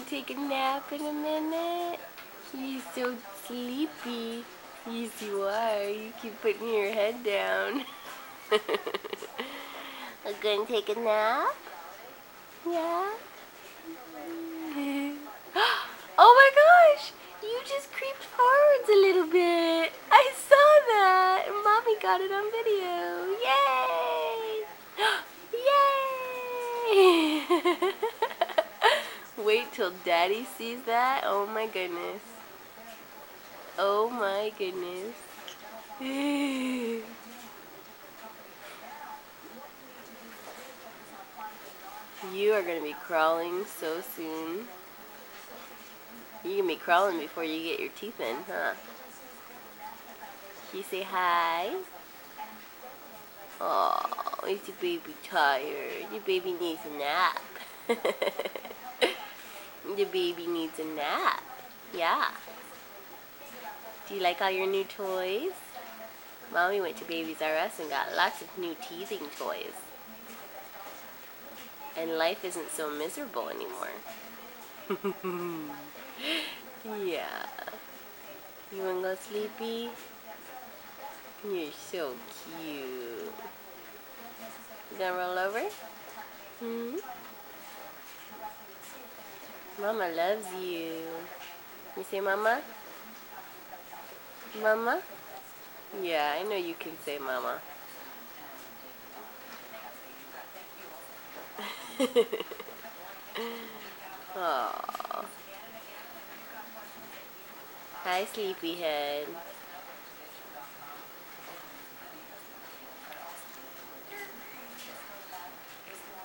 take a nap in a minute? You're so sleepy. Yes, you are. You keep putting your head down. I'm gonna take a nap? Yeah? Oh my gosh! You just creeped forwards a little bit. I saw that. Mommy got it on video. Yay! Yay! Wait till Daddy sees that. Oh my goodness. Oh my goodness. You are going to be crawling so soon. You're going to be crawling before you get your teeth in, huh? Can you say hi? Oh, is your baby tired? Your baby needs a nap. The baby needs a nap. Yeah. Do you like all your new toys? Mommy went to Babies R Us and got lots of new teething toys. And life isn't so miserable anymore. Yeah. You wanna go sleepy? You're so cute. You gonna roll over? Hmm? Mama loves you. You say mama? Mama? Yeah, I know you can say mama. Aww. Hi, sleepyhead.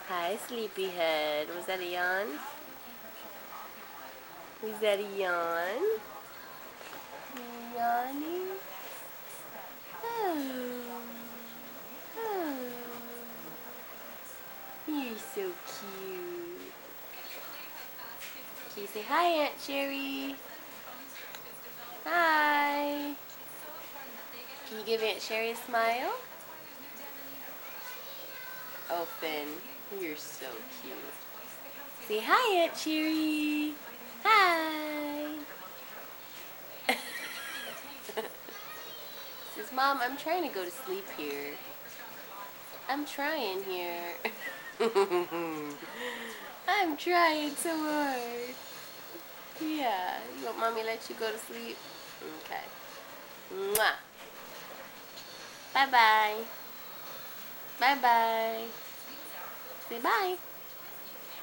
Hi, sleepyhead. Was that a yawn? Was that a yawn? Yawning? Oh. Oh. You're so cute. Can you say hi, Aunt Sherry? Hi. Can you give Aunt Sherry a smile? Oh, Finn, you're so cute. Say hi, Aunt Sherry. Hi. Says, Mom, I'm trying to go to sleep here. I'm trying here. I'm trying so hard. Yeah. You want Mommy to let you go to sleep? Okay. Mwah. Bye-bye. Bye-bye. Say bye.